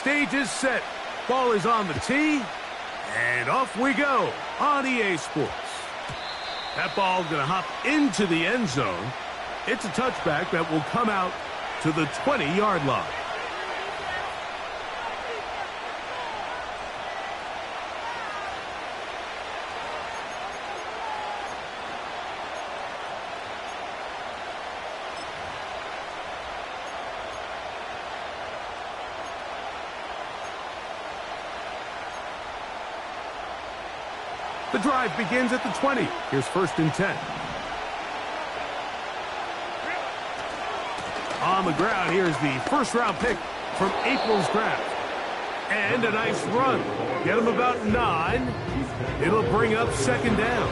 stage is set. Ball is on the tee, and off we go on EA Sports. That ball going to hop into the end zone. It's a touchback that will come out to the 20-yard line. The drive begins at the 20. Here's 1st and 10. On the ground, here's the first-round pick from April's draft. And a nice run. Get him about 9. It'll bring up 2nd down.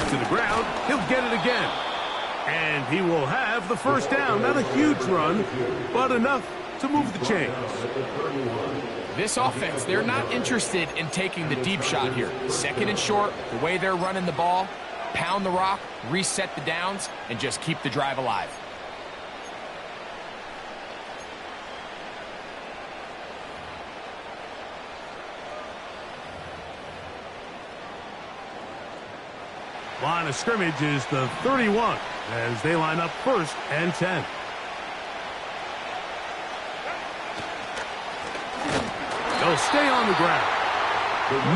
To the ground, he'll get it again. And he will have the 1st down. Not a huge run, but enough to move the chains. This offense, they're not interested in taking the deep shot here. 2nd and short, the way they're running the ball, pound the rock, reset the downs, and just keep the drive alive. Line of scrimmage is the 31 as they line up 1st and 10. They'll stay on the ground.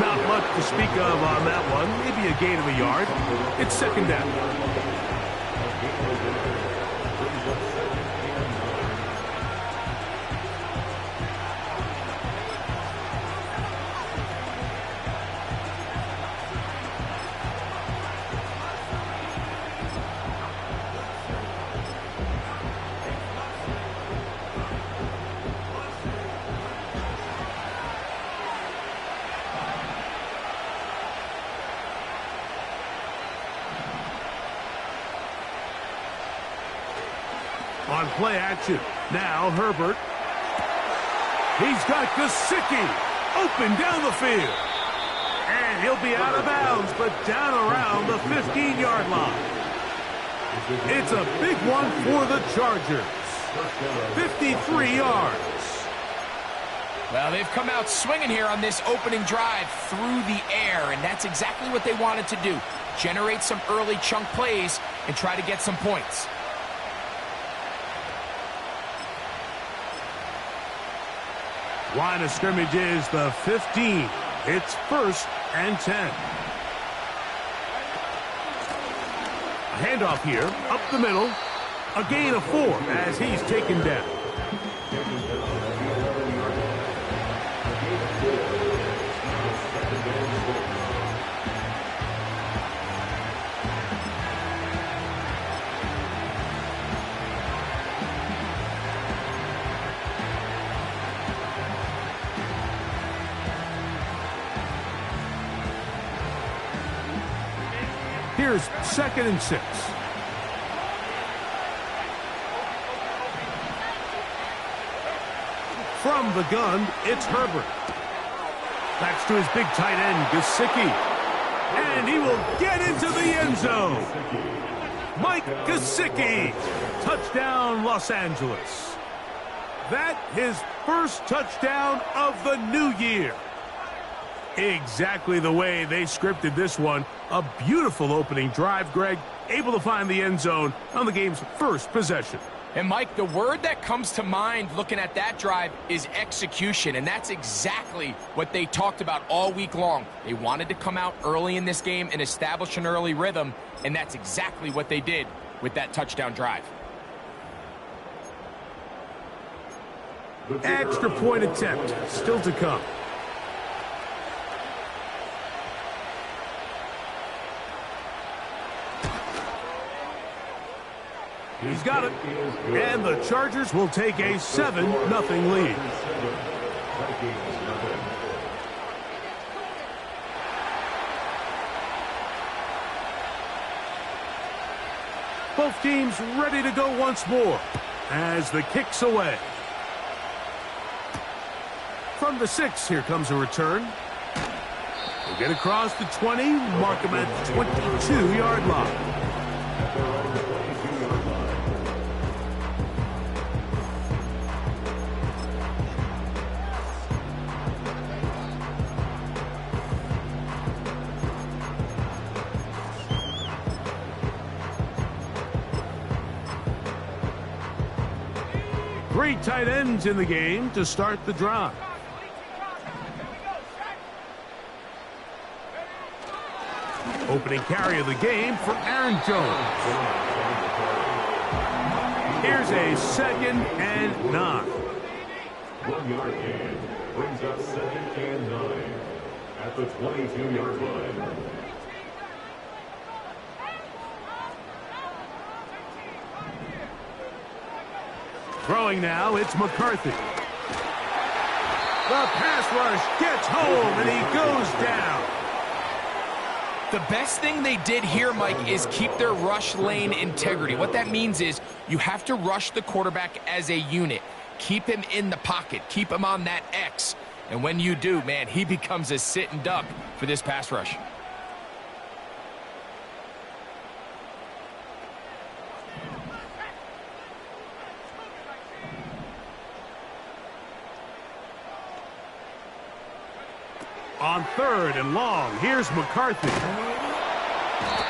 Not much to speak of on that one. Maybe a gain of a yard. It's 2nd down. On play action. Now Herbert. He's got Gesicki open down the field. And he'll be out of bounds, but down around the 15-yard line. It's a big one for the Chargers. 53 yards. Well, they've come out swinging here on this opening drive through the air, and that's exactly what they wanted to do. Generate some early chunk plays and try to get some points. Line of scrimmage is the 15. It's 1st and 10. A handoff here, up the middle. A gain of 4 as he's taken down. Here's 2nd and 6. From the gun, it's Herbert. Backs to his big tight end, Gesicki. And he will get into the end zone. Mike Gesicki. Touchdown, Los Angeles. That his 1st touchdown of the new year. Exactly the way they scripted this one. A beautiful opening drive, Greg. Able to find the end zone on the game's 1st possession. And, Mike, the word that comes to mind looking at that drive is execution, and that's exactly what they talked about all week long. They wanted to come out early in this game and establish an early rhythm, and that's exactly what they did with that touchdown drive. Extra point attempt still to come. He's got it. And the Chargers will take a 7-0 lead. Both teams ready to go once more as the kick's away. From the 6, here comes a return. We'll get across the 20, mark him at the 22-yard line. Three tight ends in the game to start the drive. Opening carry of the game for Aaron Jones. Here's a 2nd and 9. 1 yard gain brings up 2nd and 9 at the 22-yard line. Throwing now, it's McCarthy. The pass rush gets home, and he goes down. The best thing they did here, Mike, is keep their rush lane integrity. What that means is you have to rush the quarterback as a unit. Keep him in the pocket. Keep him on that X. And when you do, man, he becomes a sitting duck for this pass rush. On 3rd and long, here's McCarthy.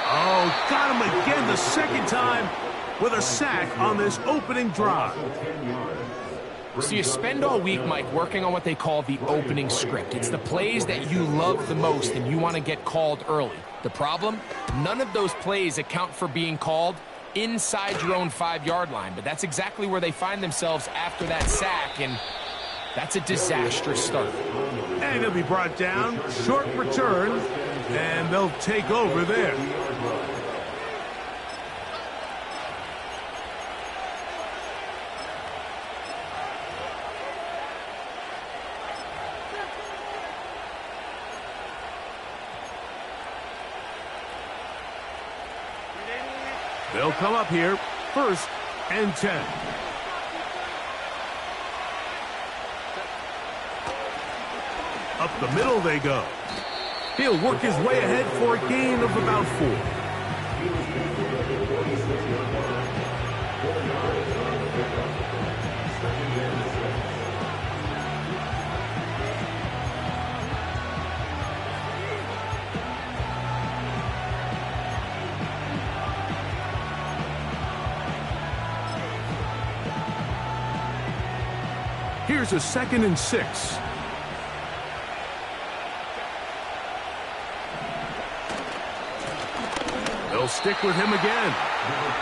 Oh, got him again the 2nd time with a sack on this opening drive. So you spend all week, Mike, working on what they call the opening script. It's the plays that you love the most and you want to get called early. The problem? None of those plays account for being called inside your own 5-yard line. But that's exactly where they find themselves after that sack, and that's a disastrous start. And he'll be brought down, short return, and they'll take over there. They'll come up here, 1st and 10. Up the middle they go. He'll work his way ahead for a gain of about 4. Here's a 2nd and 6. They'll stick with him again.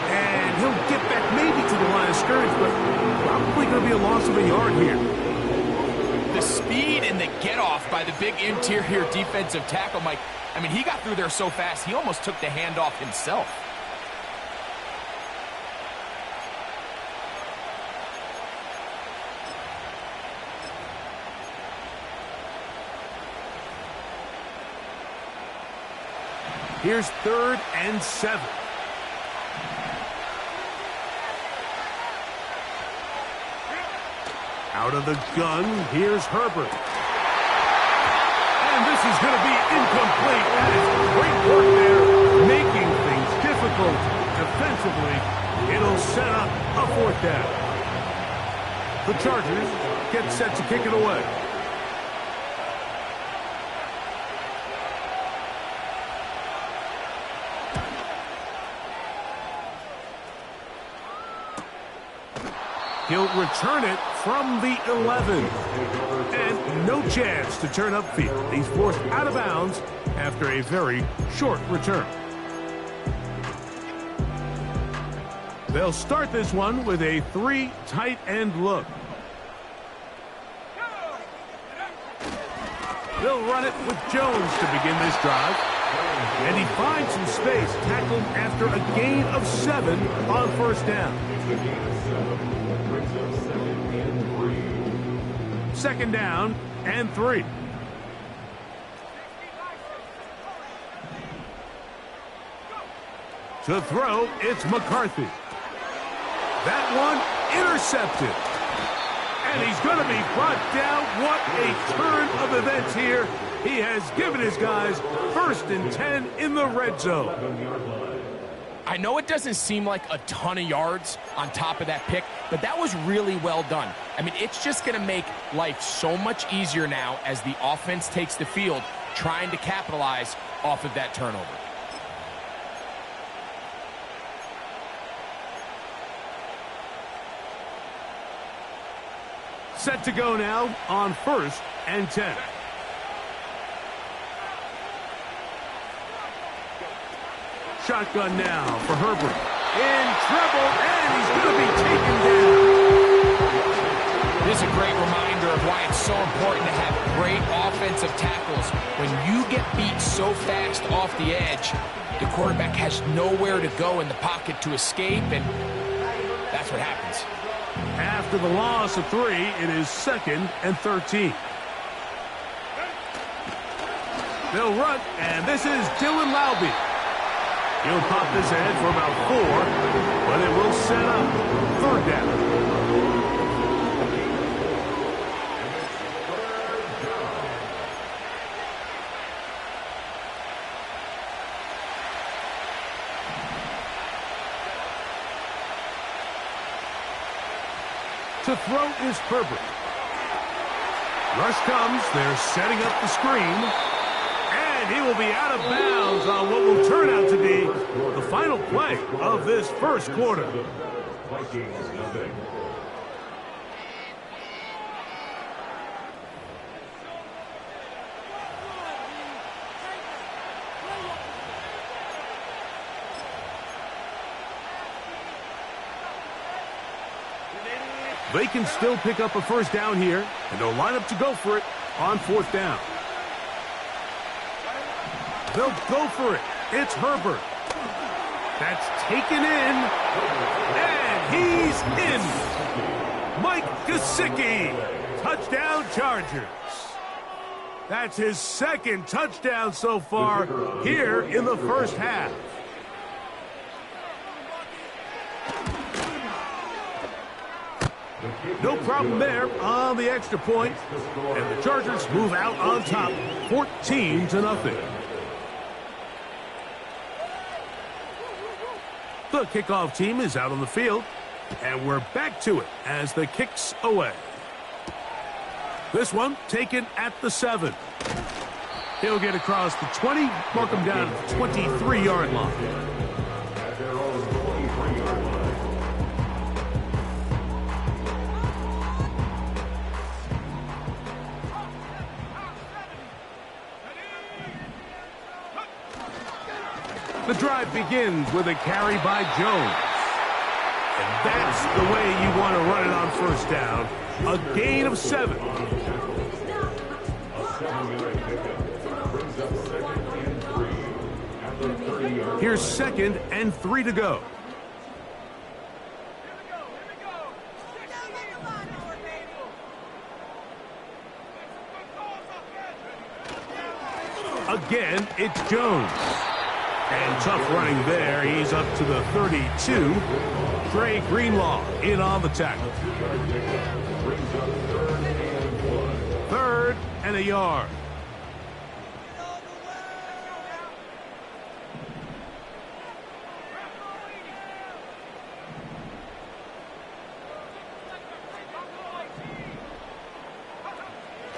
And he'll get back maybe to the line of scrimmage, but probably going to be a loss of a yard here. The speed and the get-off by the big interior defensive tackle, Mike. I mean, he got through there so fast, he almost took the handoff himself. Here's 3rd and 7. Out of the gun, here's Herbert. And this is going to be incomplete. That is great work there, making things difficult defensively. It'll set up a 4th down. The Chargers get set to kick it away. He'll return it from the 11. And no chance to turn upfield. He's forced out of bounds after a very short return. They'll start this one with a 3 tight end look. They'll run it with Jones to begin this drive. And he finds some space, tackled after a gain of 7 on 1st down. 2nd down and 3. To throw, it's McCarthy. That one intercepted. And he's going to be brought down. What a turn of events here. He has given his guys 1st and 10 in the red zone. I know it doesn't seem like a ton of yards on top of that pick, but that was really well done. I mean, it's just going to make life so much easier now as the offense takes the field, trying to capitalize off of that turnover. Set to go now on 1st and 10. Shotgun now for Herbert. In trouble, and he's going to be taken down. This is a great reminder of why it's so important to have great offensive tackles. When you get beat so fast off the edge, the quarterback has nowhere to go in the pocket to escape, and that's what happens. After the loss of 3, it is 2nd and 13. They'll run, and this is Dylan Laube. He'll pop this ahead for about 4, but it will set up 3rd down. To throw is Herbert. Rush comes. They're setting up the screen. And he will be out of bounds on what will turn out to be the final play of this first quarter. They can still pick up a 1st down here, and they'll line up to go for it on 4th down. They'll go for it. It's Herbert. That's taken in, and he's in. Mike Gesicki, touchdown Chargers. That's his 2nd touchdown so far here in the first half. No problem there on the extra point, and the Chargers move out on top, 14-0. The kickoff team is out on the field, and we're back to it as the kick's away. This one taken at the 7. He'll get across the 20, mark him down at the 23-yard line. The drive begins with a carry by Jones. And that's the way you want to run it on 1st down. A gain of 7. Here's 2nd and 3 to go. Again, it's Jones. And tough running there. He's up to the 32. Dre Greenlaw in on the tackle. 3rd and a yard.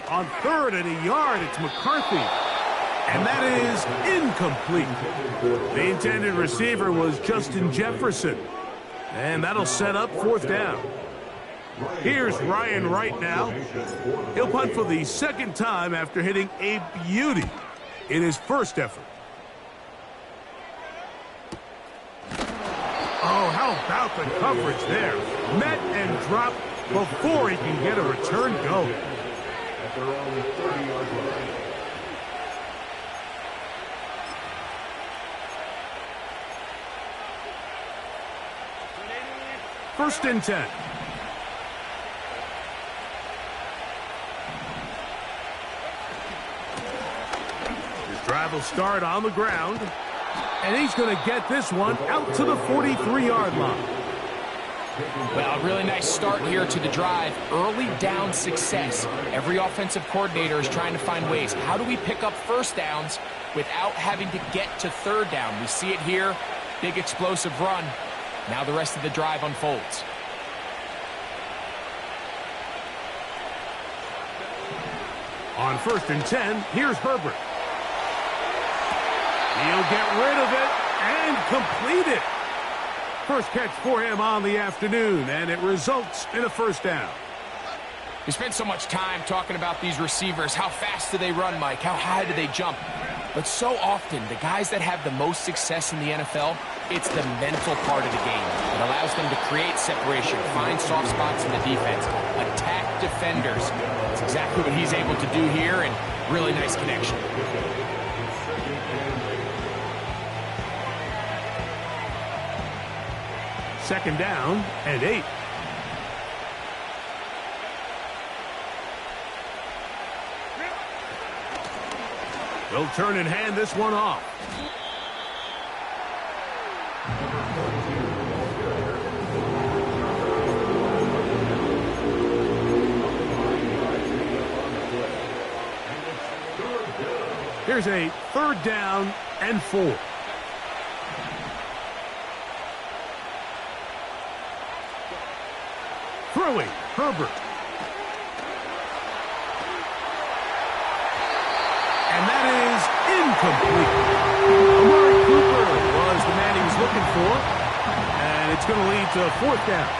On 3rd and a yard, it's McCarthy. And that is incomplete. The intended receiver was Justin Jefferson. And that'll set up 4th down. Here's Ryan Wright now. He'll punt for the 2nd time after hitting a beauty in his first effort. Oh, how about the coverage there? Met and dropped before he can get a return going. At their own 30-yard line. 1st and 10. His drive will start on the ground. And he's going to get this one out to the 43-yard line. Well, a really nice start here to the drive. Early down success. Every offensive coordinator is trying to find ways. How do we pick up first downs without having to get to third down? We see it here. Big explosive run. Now the rest of the drive unfolds. On 1st and 10, here's Herbert. He'll get rid of it and complete it. First catch for him on the afternoon, and it results in a first down. We spent so much time talking about these receivers. How fast do they run, Mike? How high do they jump? But so often, the guys that have the most success in the NFL, it's the mental part of the game. It allows them to create separation, find soft spots in the defense, attack defenders. That's exactly what he's able to do here, and really nice connection. Second down and 8. They'll turn and hand this one off. Here's a 3rd down and 4. Throwing, Herbert. And that is incomplete. Amari Cooper was the man he was looking for. And it's going to lead to 4th down.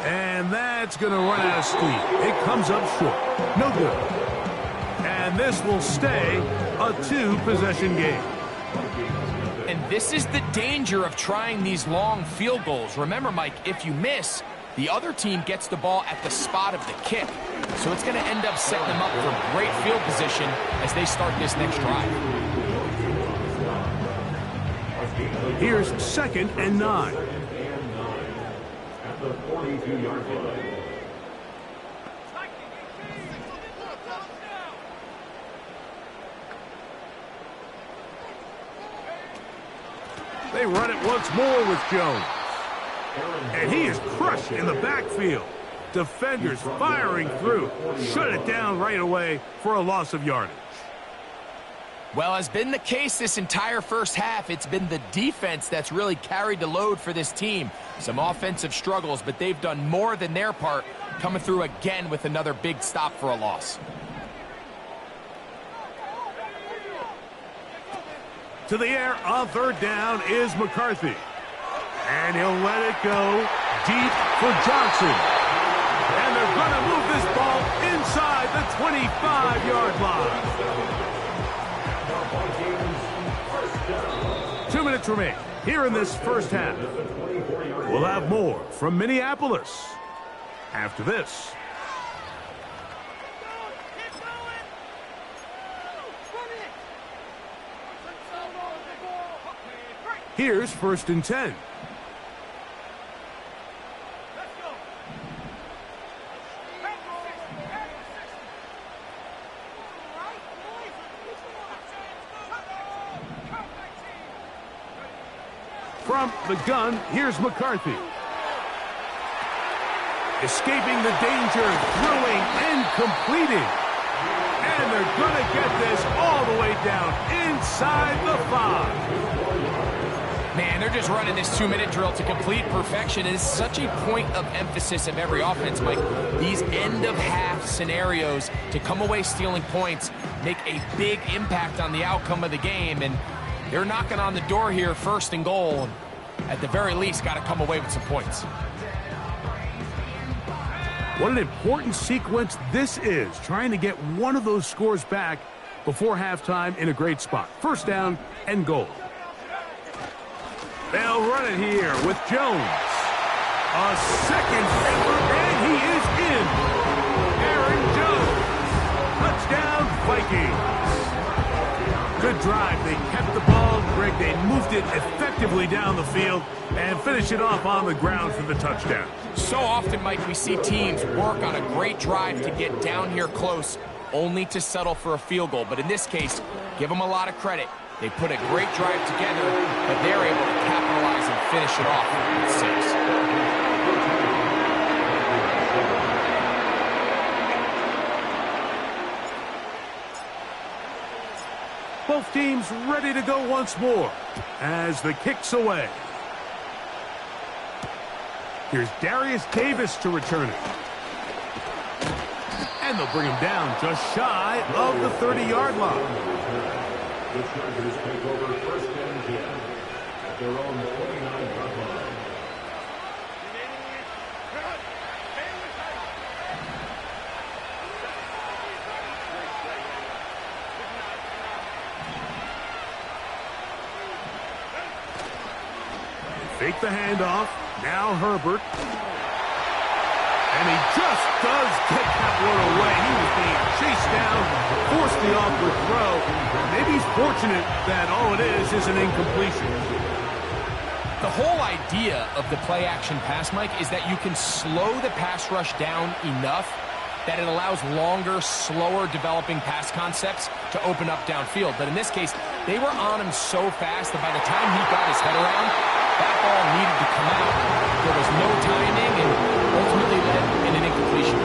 And that's going to run out of steam. It comes up short. No good. And this will stay a 2-possession game. And this is the danger of trying these long field goals. Remember, Mike, if you miss, the other team gets the ball at the spot of the kick. So it's going to end up setting them up for great field position as they start this next drive. Here's 2nd and 9. At the 42-yard line. They run it once more with Jones. And he is crushed in the backfield. Defenders firing through. Shut it down right away for a loss of yardage. Well, has been the case this entire first half. It's been the defense that's really carried the load for this team. Some offensive struggles, but they've done more than their part, coming through again with another big stop for a loss. To the air on 3rd down is McCarthy. And he'll let it go deep for Johnson. And they're going to move this ball inside the 25-yard line. 2 minutes remain here in this first half. We'll have more from Minneapolis after this. Here's 1st and 10. From the gun, here's McCarthy. Escaping the danger, throwing and completing. And they're going to get this all the way down inside the 5. Man, they're just running this 2-minute drill to complete perfection. It is such a point of emphasis of every offense, Mike. These end-of-half scenarios to come away stealing points make a big impact on the outcome of the game, and they're knocking on the door here, 1st and goal. At the very least, got to come away with some points. What an important sequence this is, trying to get one of those scores back before halftime in a great spot. 1st down and goal. They'll run it here with Jones. A 2nd effort, and he is in. Aaron Jones. Touchdown, Vikings. Good drive. They kept the ball Greg, they moved it effectively down the field and finished it off on the ground for the touchdown. So often, Mike, we see teams work on a great drive to get down here close, only to settle for a field goal. But in this case, give them a lot of credit. They put a great drive together, but they're able to capitalize and finish it off with 6. Both teams ready to go once more as the kick's away. Here's Darius Davis to return it. And they'll bring him down just shy of the 30-yard line. The Chargers take over first and 10 at their own 29-yard line. Fake the handoff. Now Herbert. And he just does get that one away. He was being chased down, forced the awkward throw. Maybe he's fortunate that all it is an incompletion. The whole idea of the play-action pass, Mike, is that you can slow the pass rush down enough that it allows longer, slower developing pass concepts to open up downfield. But in this case, they were on him so fast that by the time he got his head around, that ball needed to come out. There was no timing and ultimately led in an incompletion.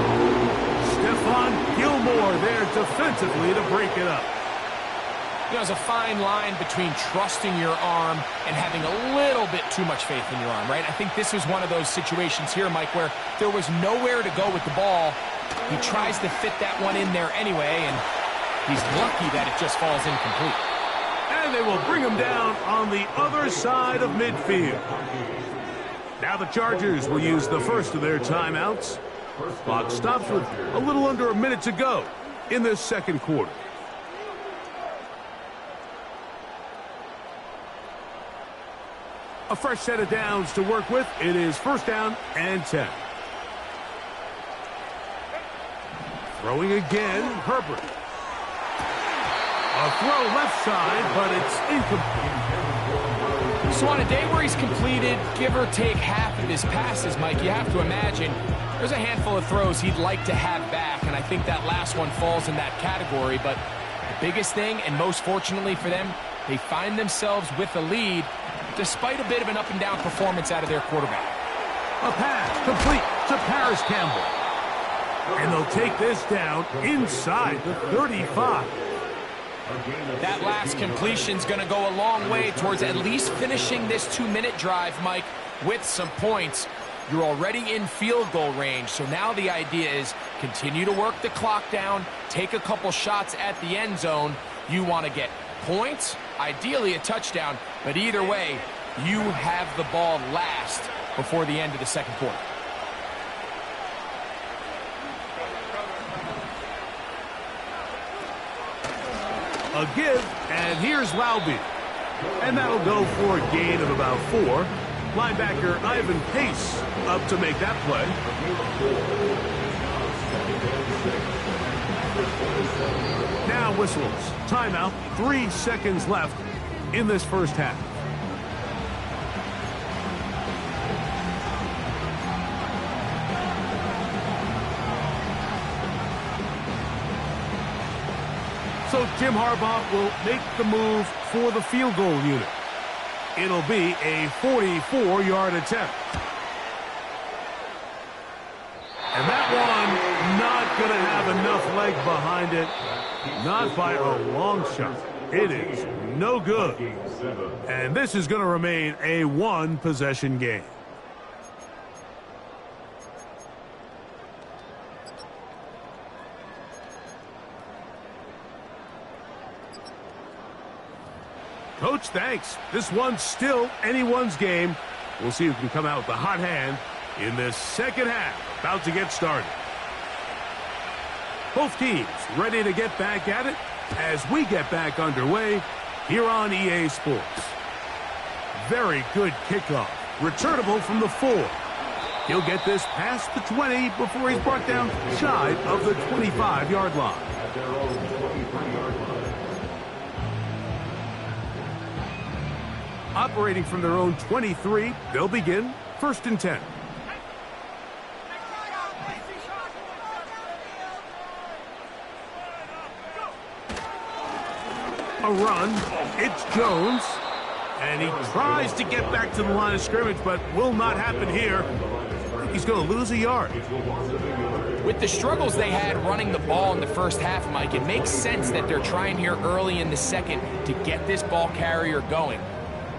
Stephon Gilmore there defensively to break it up. You know, there's a fine line between trusting your arm and having a little bit too much faith in your arm, right? I think this was one of those situations here, Mike, where there was nowhere to go with the ball. He tries to fit that one in there anyway, and he's lucky that it just falls incomplete. And they will bring him down on the other side of midfield. Now the Chargers will use the first of their timeouts. Clock stops with a little under a minute to go in this second quarter. A fresh set of downs to work with. It is first down and 10. Throwing again, Herbert. A throw left side, but it's incomplete. So on a day where he's completed, give or take half of his passes, Mike, you have to imagine there's a handful of throws he'd like to have back, and I think that last one falls in that category. But the biggest thing, and most fortunately for them, they find themselves with the lead despite a bit of an up-and-down performance out of their quarterback. A pass complete to Paris Campbell. And they'll take this down inside the 35. That last completion's going to go a long way towards at least finishing this 2-minute drive, Mike, with some points. You're already in field goal range, so now the idea is continue to work the clock down, take a couple shots at the end zone. You want to get points, ideally a touchdown, but either way, you have the ball last before the end of the second quarter. A give, and here's Laube. And that'll go for a gain of about 4. Linebacker Ivan Pace up to make that play. Now whistles. Timeout. 3 seconds left in this first half. So Jim Harbaugh will make the move for the field goal unit. It'll be a 44-yard attempt. And that one not going to have enough leg behind it. Not by a long shot. It is no good. And this is going to remain a one-possession game. Coach, thanks. This one's still anyone's game. We'll see who can come out with the hot hand in this second half. About to get started. Both teams ready to get back at it as we get back underway here on EA Sports. Very good kickoff. Returnable from the 4. He'll get this past the 20 before he's brought down shy of the 25-yard line. At their own 23-yard line. Operating from their own 23, they'll begin 1st and 10. A run. It's Jones. And he tries to get back to the line of scrimmage, but will not happen here. He's going to lose a yard. With the struggles they had running the ball in the first half, Mike, it makes sense that they're trying here early in the second to get this ball carrier going.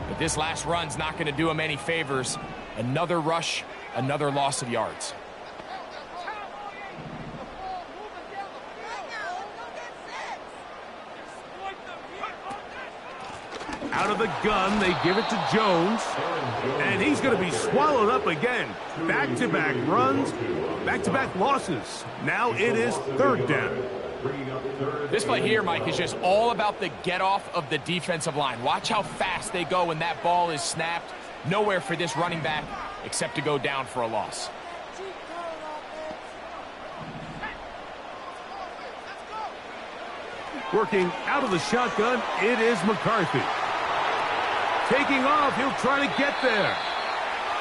But this last run's not going to do him any favors. Another rush, another loss of yards. Out of the gun, they give it to Jones. And he's going to be swallowed up again. Back-to-back runs, back-to-back losses. Now it is 3rd down. This play here, Mike, is just all about the get-off of the defensive line. Watch how fast they go when that ball is snapped. Nowhere for this running back except to go down for a loss. Working out of the shotgun, it is McCarthy. Taking off, he'll try to get there.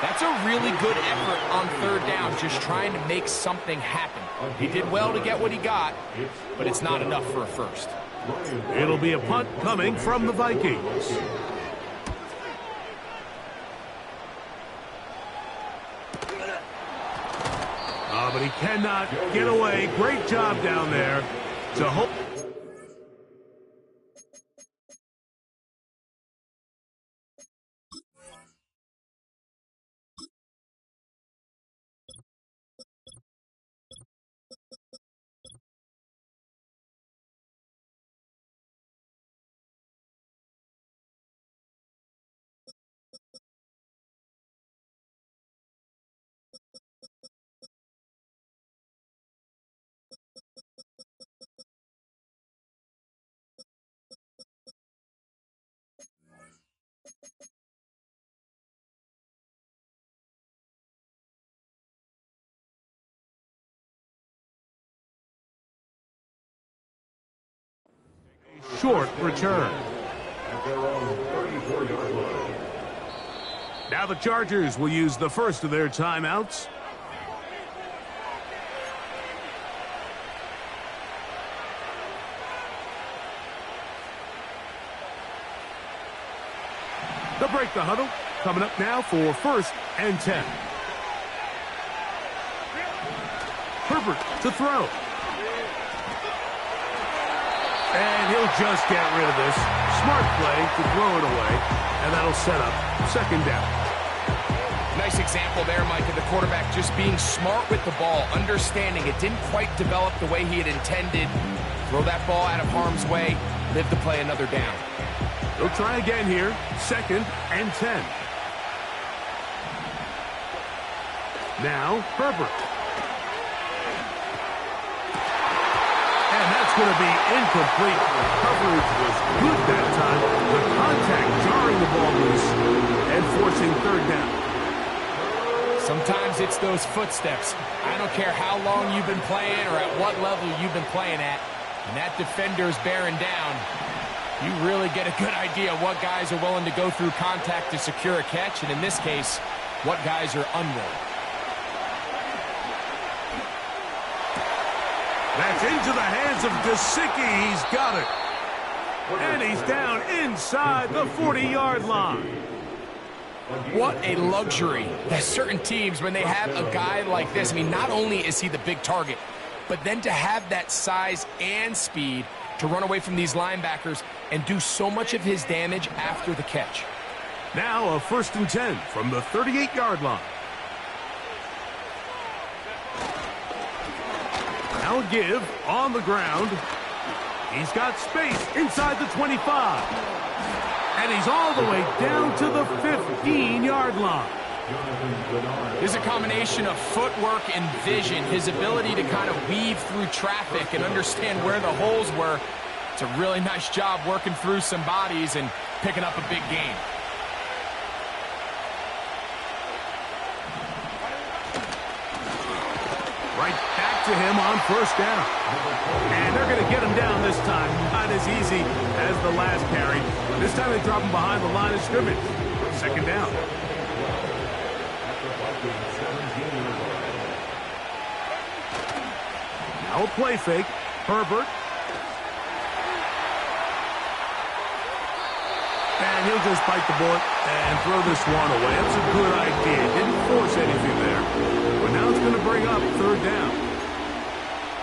That's a really good effort on 3rd down, just trying to make something happen. He did well to get what he got, but it's not enough for a first. It'll be a punt coming from the Vikings. But he cannot get away. Great job down there to hold. Short return. Now the Chargers will use the first of their timeouts. They'll break the huddle. Coming up now for 1st and 10. Herbert to throw. And he'll just get rid of this. Smart play to throw it away. And that'll set up 2nd down. Nice example there, Mike, of the quarterback just being smart with the ball, understanding it didn't quite develop the way he had intended. Throw that ball out of harm's way, live to play another down. They'll try again here. 2nd and 10. Now, Herbert. And that's going to be incomplete. Coverage was good that time. The contact jarring the ball loose and forcing 3rd down. Sometimes it's those footsteps. I don't care how long you've been playing or at what level you've been playing at. When that defender's bearing down, you really get a good idea of what guys are willing to go through contact to secure a catch, and in this case, what guys are unwilling. That's into the hands of Gesicki. He's got it. And he's down inside the 40-yard line. What a luxury that certain teams, when they have a guy like this, I mean, not only is he the big target, but then to have that size and speed to run away from these linebackers and do so much of his damage after the catch. Now a 1st and 10 from the 38-yard line. Now a give on the ground. He's got space inside the 25. And he's all the way down to the 15-yard line. There's a combination of footwork and vision, his ability to kind of weave through traffic and understand where the holes were. It's a really nice job working through some bodies and picking up a big gain. Right back to him on 1st down. And they're going to get him down this time. Not as easy as the last carry. This time they drop him behind the line of scrimmage. second down. Now a play fake. Herbert. And he'll just bite the bullet and throw this one away. That's a good idea. Didn't force anything there. But now it's going to bring up third down.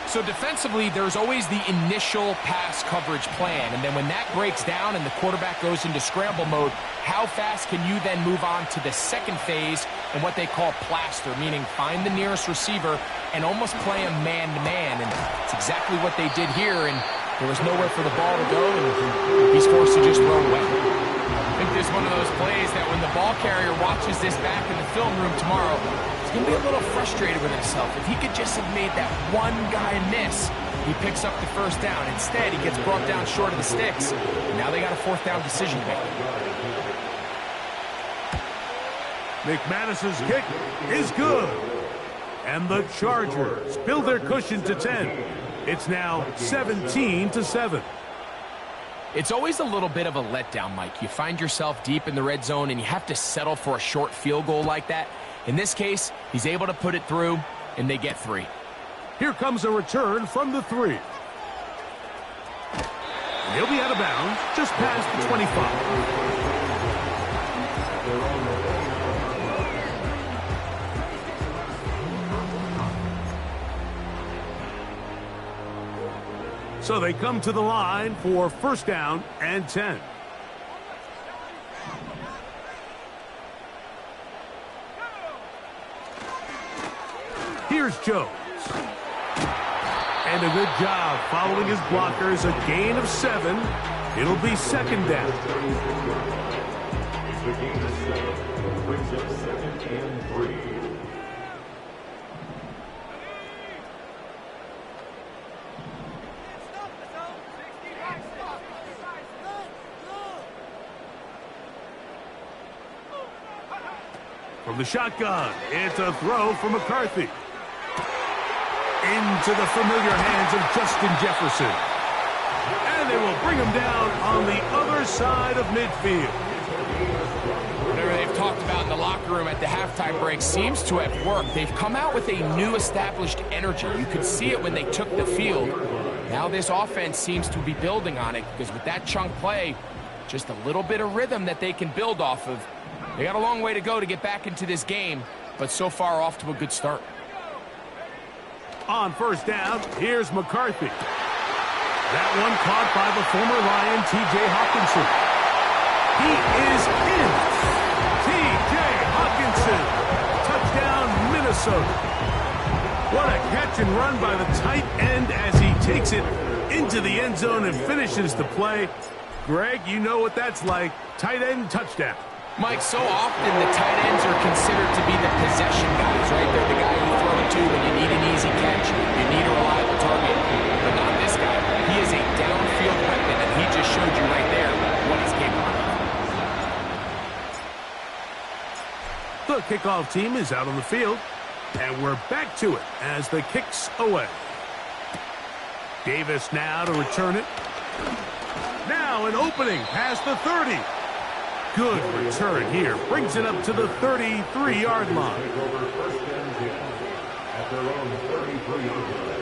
So defensively, there's always the initial pass coverage plan. And then when that breaks down and the quarterback goes into scramble mode, how fast can you then move on to the second phase and what they call plaster, meaning find the nearest receiver and almost play him man-to-man. And it's exactly what they did here. And there was nowhere for the ball to go, and he's forced to just throw it away. I think this is one of those plays that when the ball carrier watches this back in the film room tomorrow, he's going to be a little frustrated with himself. If he could just have made that one guy miss, he picks up the first down. Instead, he gets brought down short of the sticks. And now they got a fourth down decision to make. McManus's kick is good. And the Chargers build their cushion to 10. It's now 17-7. It's always a little bit of a letdown, Mike. You find yourself deep in the red zone, and you have to settle for a short field goal like that. In this case, he's able to put it through, and they get 3. Here comes a return from the 3. And he'll be out of bounds just past the 25. So they come to the line for first down and 10. Here's Jones. And a good job following his blockers. A gain of 7. It'll be second down. The gain of 7 brings up 2nd and 3. From the shotgun, it's a throw for McCarthy. Into the familiar hands of Justin Jefferson. And they will bring him down on the other side of midfield. Whatever they've talked about in the locker room at the halftime break seems to have worked. They've come out with a new established energy. You could see it when they took the field. Now this offense seems to be building on it because with that chunk play, just a little bit of rhythm that they can build off of. They got a long way to go to get back into this game, but so far off to a good start. On first down, here's McCarthy. That one caught by the former Lion, T.J. Hawkinson. He is in. T.J. Hawkinson. Touchdown, Minnesota. What a catch and run by the tight end as he takes it into the end zone and finishes the play. Greg, you know what that's like. Tight end touchdown. Mike, so often the tight ends are considered to be the possession guys, right? They're the guy you throw it to when you need an easy catch, you need a reliable target. But not this guy. He is a downfield weapon, and he just showed you right there what he's capable of. The kickoff team is out on the field, and we're back to it as the kick's away. Davis now to return it. Now an opening past the 30. Good return here. Brings it up to the 33-yard line. Take over first and 10 at their own 33-yard line.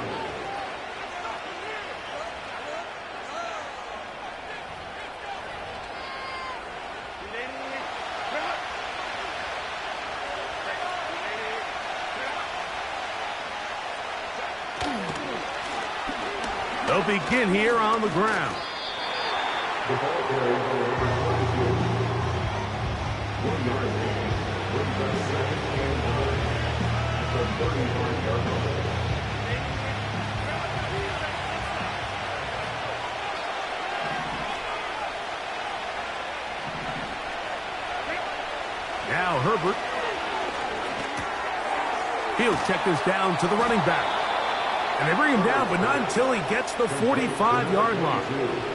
They'll begin here on the ground. The ball carries over 22. 1 yard gain. Brings up 2nd and 9 at the 35-yard line. Now Herbert. He'll check this down to the running back. And they bring him down, but not until he gets the 45-yard line.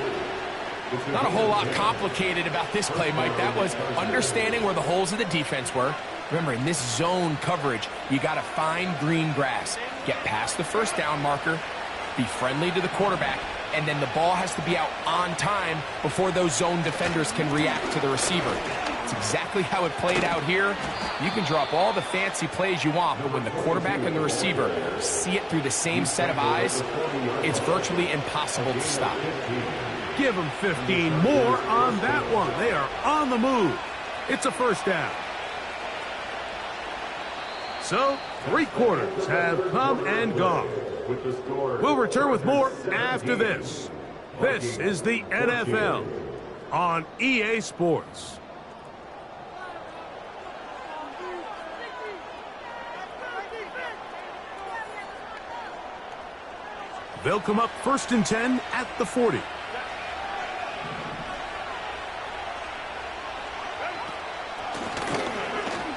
Not a whole lot complicated about this play, Mike. That was understanding where the holes of the defense were. Remember, in this zone coverage, you got to find green grass. Get past the first down marker, be friendly to the quarterback, and then the ball has to be out on time before those zone defenders can react to the receiver. It's exactly how it played out here. You can drop all the fancy plays you want, but when the quarterback and the receiver see it through the same set of eyes, it's virtually impossible to stop. Give them 15 more on that one. They are on the move. It's a first down. So, 3 quarters have come and gone. We'll return with more after this. This is the NFL on EA Sports. They'll come up 1st and 10 at the 40.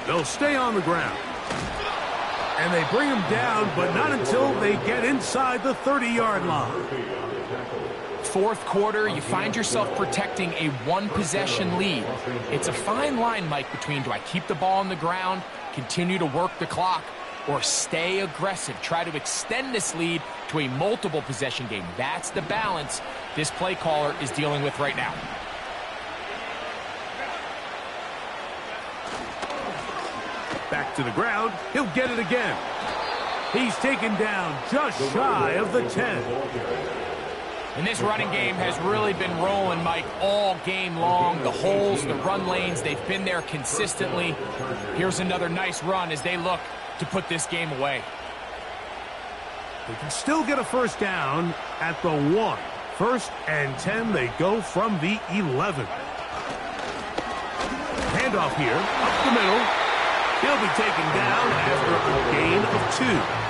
They'll stay on the ground. And they bring him down, but not until they get inside the 30-yard line. 4th quarter, you find yourself protecting a 1-possession lead. It's a fine line, Mike, between do I keep the ball on the ground, continue to work the clock, or stay aggressive, try to extend this lead to a multiple-possession game. That's the balance this play caller is dealing with right now. Back to the ground. He'll get it again. He's taken down just shy of the 10. And this running game has really been rolling, Mike, all game long. The holes, the run lanes, they've been there consistently. Here's another nice run as they look to put this game away. They can still get a first down at the 1. 1st and 10, they go from the 11. Handoff here, up the middle. He'll be taken down after a gain of 2.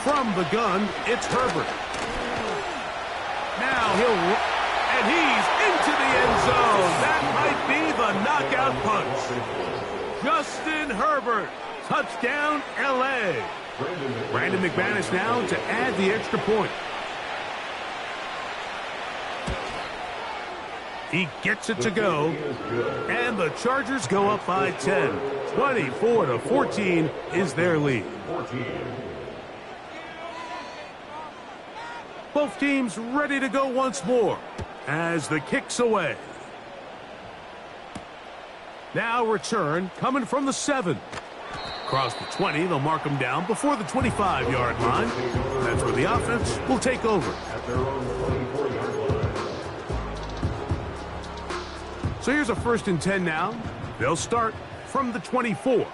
From the gun, it's Herbert. Now and he's into the end zone. That might be the knockout punch. Justin Herbert, touchdown LA. Brandon McManus now to add the extra point. He gets it to go, and the Chargers go up by 10. 24-14 is their lead. Both teams ready to go once more as the kick's away. Now return coming from the 7. Across the 20, they'll mark them down before the 25-yard line. That's where the offense will take over. So here's a 1st and 10 now. They'll start from the 24.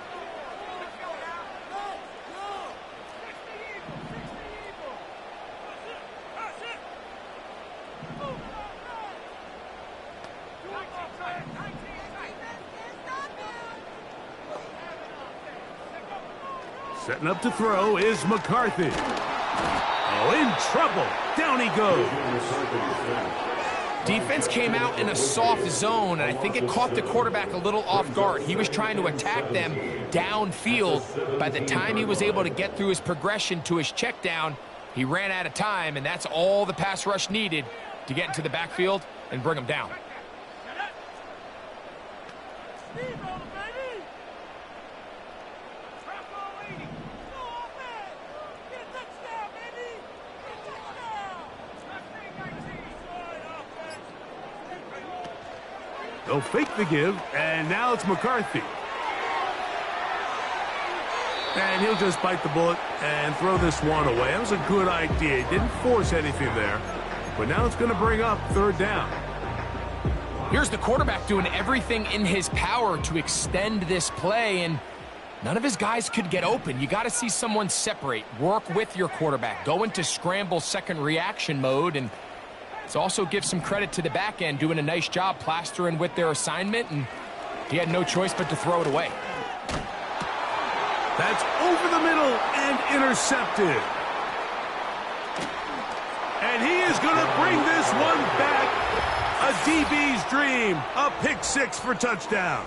Setting up to throw is McCarthy. Oh, in trouble. Down he goes. Defense came out in a soft zone, and I think it caught the quarterback a little off guard. He was trying to attack them downfield. By the time he was able to get through his progression to his check down, he ran out of time, and that's all the pass rush needed to get into the backfield and bring him down. They'll fake the give, and now it's McCarthy. And he'll just bite the bullet and throw this one away. That was a good idea. He didn't force anything there. But now it's going to bring up 3rd down. Here's the quarterback doing everything in his power to extend this play, and none of his guys could get open. You got to see someone separate, work with your quarterback, go into scramble second reaction mode, and let's also give some credit to the back end doing a nice job plastering with their assignment, and he had no choice but to throw it away. That's over the middle and intercepted. And he is going to bring this one back. A DB's dream. A pick 6 for touchdown.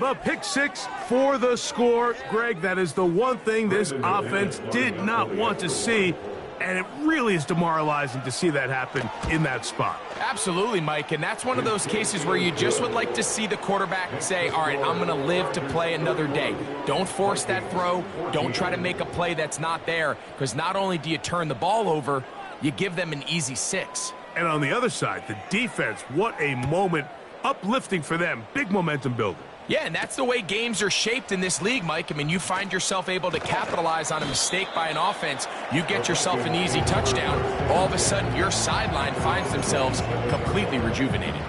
The pick six for the score. Greg, that is the one thing this offense did not want to see, and it really is demoralizing to see that happen in that spot. Absolutely, Mike, and that's one of those cases where you just would like to see the quarterback say, all right, I'm going to live to play another day. Don't force that throw. Don't try to make a play that's not there, because not only do you turn the ball over, you give them an easy 6. And on the other side, the defense, what a moment. Uplifting for them. Big momentum builder. Yeah, and that's the way games are shaped in this league, Mike. I mean, you find yourself able to capitalize on a mistake by an offense. You get yourself an easy touchdown. All of a sudden, your sideline finds themselves completely rejuvenated.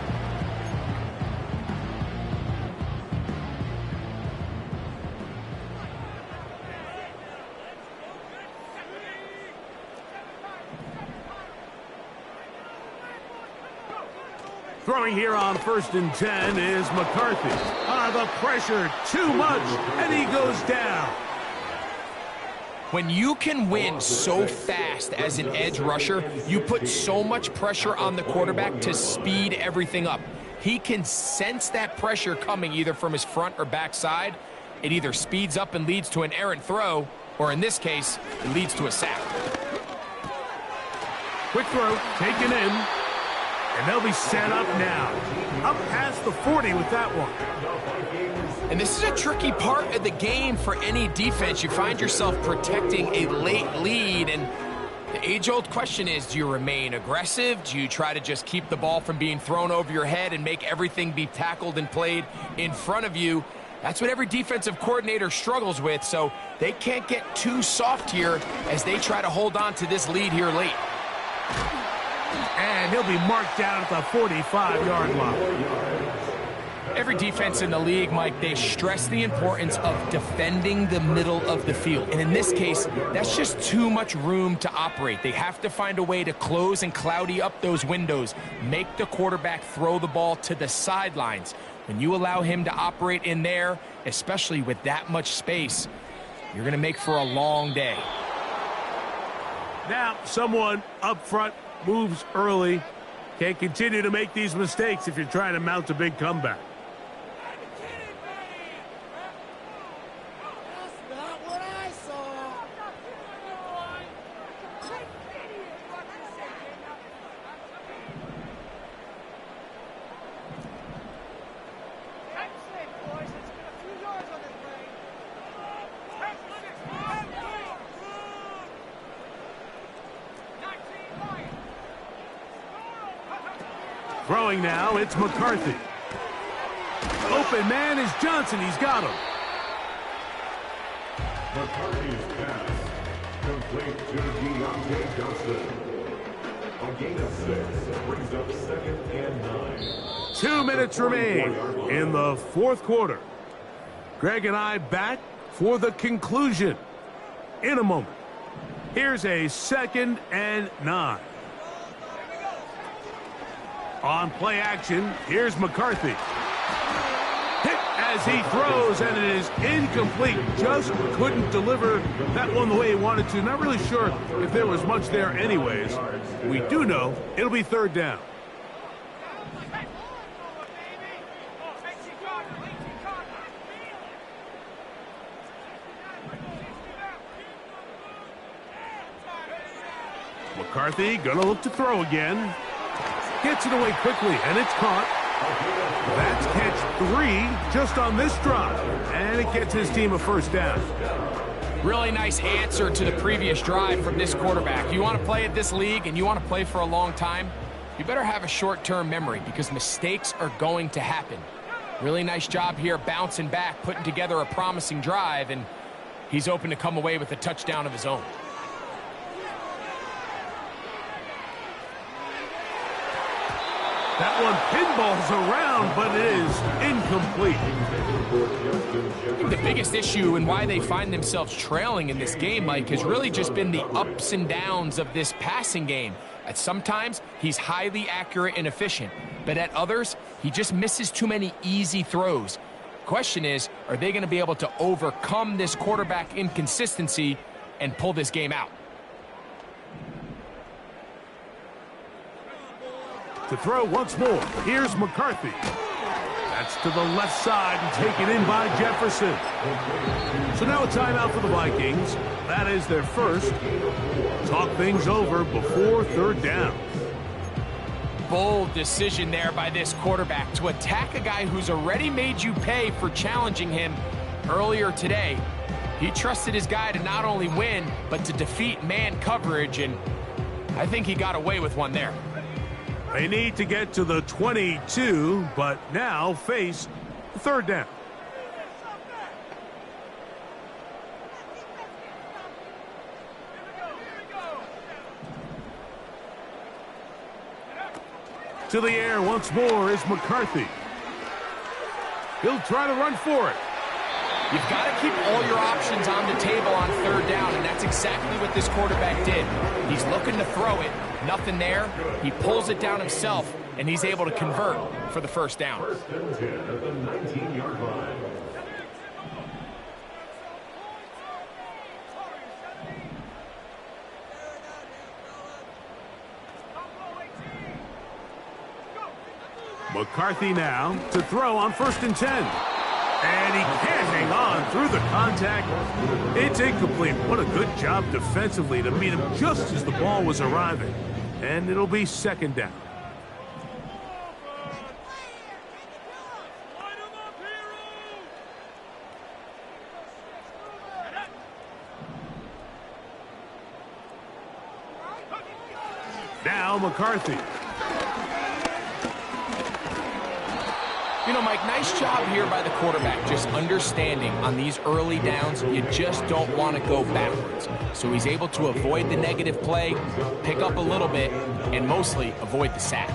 Throwing here on 1st and 10 is McCarthy. The pressure, too much, and he goes down. When you can win so fast as an edge rusher, you put so much pressure on the quarterback to speed everything up. He can sense that pressure coming either from his front or back side. It either speeds up and leads to an errant throw, or in this case, it leads to a sack. Quick throw, taken in. And they'll be set up now. Up past the 40 with that one. And this is a tricky part of the game for any defense. You find yourself protecting a late lead, and the age-old question is, do you remain aggressive? Do you try to just keep the ball from being thrown over your head and make everything be tackled and played in front of you? That's what every defensive coordinator struggles with, so they can't get too soft here as they try to hold on to this lead here late. And he'll be marked down at the 45-yard line. Every defense in the league, Mike, they stress the importance of defending the middle of the field. And in this case, that's just too much room to operate. They have to find a way to close and cloudy up those windows, make the quarterback throw the ball to the sidelines. When you allow him to operate in there, especially with that much space, you're going to make for a long day. Now, someone up front moves early. Can't continue to make these mistakes if you're trying to mount a big comeback. Throwing now, it's McCarthy. Open man is Johnson. He's got him. McCarthy's pass complete to Deontay Johnson. A gain of 6 brings up 2nd and 9. 2 minutes remain in the 4th quarter. Greg and I back for the conclusion in a moment. Here's a 2nd and 9. On play action, here's McCarthy. Hit as he throws, and it is incomplete. Just couldn't deliver that one the way he wanted to. Not really sure if there was much there anyways. We do know it'll be 3rd down. McCarthy gonna look to throw again. Gets it away quickly, and it's caught. That's catch 3 just on this drive, and it gets his team a 1st down. Really nice answer to the previous drive from this quarterback. You want to play at this league and you want to play for a long time, you better have a short-term memory because mistakes are going to happen. Really nice job here bouncing back, putting together a promising drive, and he's open to come away with a touchdown of his own. That one pinballs around, but it is incomplete. The biggest issue and why they find themselves trailing in this game, Mike, has really just been the ups and downs of this passing game. At sometimes, he's highly accurate and efficient, but at others, he just misses too many easy throws. Question is, are they going to be able to overcome this quarterback inconsistency and pull this game out? To throw once more, here's McCarthy. That's to the left side and taken in by Jefferson. So now a timeout for the Vikings. That is their first. Talk things over before third down. Bold decision there by this quarterback to attack a guy who's already made you pay for challenging him earlier today. He trusted his guy to not only win, but to defeat man coverage, and I think he got away with one there. They need to get to the 22, but now face third down. To the air once more is McCarthy. He'll try to run for it. You've got to keep all your options on the table on third down, and that's exactly what this quarterback did. He's looking to throw it. Nothing there. He pulls it down himself, and he's able to convert for the first down. First and 10 at the 19-yard line. McCarthy now to throw on first and 10. And he can't hang on through the contact. It's incomplete. What a good job defensively to meet him just as the ball was arriving. And it'll be second down. Now McCarthy. You know, Mike, nice job here by the quarterback, just understanding on these early downs, you just don't want to go backwards. So he's able to avoid the negative play, pick up a little bit, and mostly avoid the sack.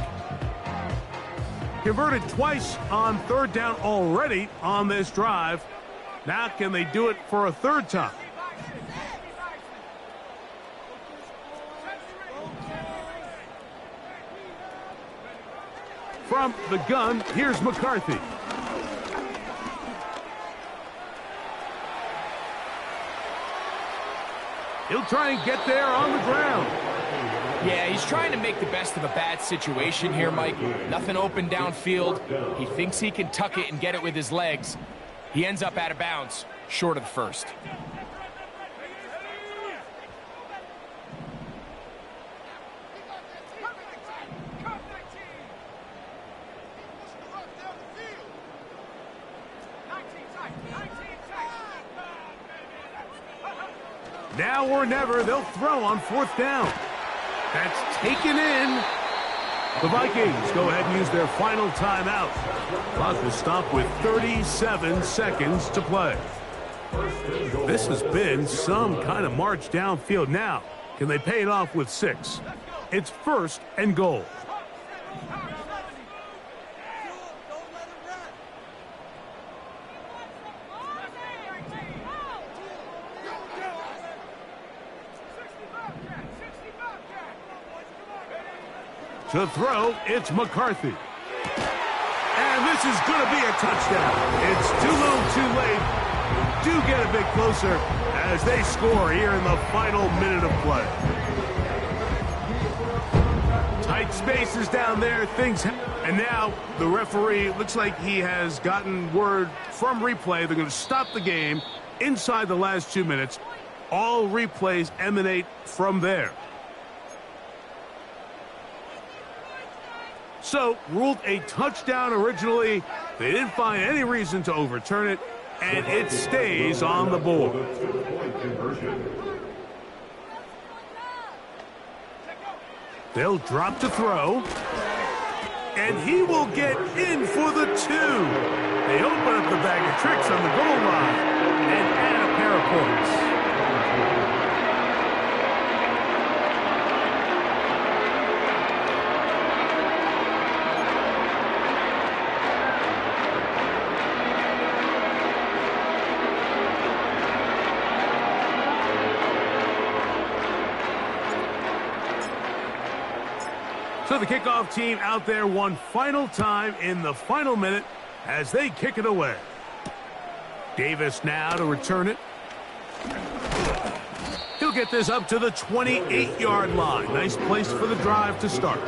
Converted twice on third down already on this drive. Now can they do it for a third time? From the gun, here's McCarthy. He'll try and get there on the ground. Yeah, he's trying to make the best of a bad situation here, Mike. Nothing open downfield. He thinks he can tuck it and get it with his legs. He ends up out of bounds, short of the first. Now or never, they'll throw on fourth down. That's taken in. The Vikings go ahead and use their final timeout. Clock will stop with 37 seconds to play. This has been some kind of march downfield. Now, can they pay it off with 6? It's first and goal. To throw, it's McCarthy. And this is going to be a touchdown. It's too little, too late. Do get a bit closer as they score here in the final minute of play. Tight spaces down there. And now the referee looks like he has gotten word from replay. They're going to stop the game inside the last 2 minutes. All replays emanate from there. So, ruled a touchdown originally. They didn't find any reason to overturn it, and it stays on the board. They'll drop to throw, and he will get in for the 2. They open up the bag of tricks on the goal line and add a pair of points. So the kickoff team out there one final time in the final minute as they kick it away. Davis now to return it. He'll get this up to the 28-yard line. Nice place for the drive to start.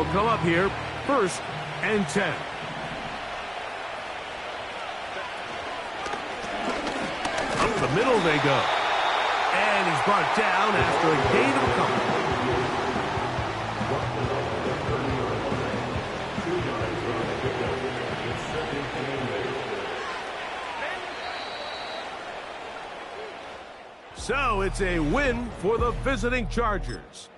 They'll come up here, 1st and 10. Up the middle they go. And he's brought down after a gain of a couple. So it's a win for the visiting Chargers.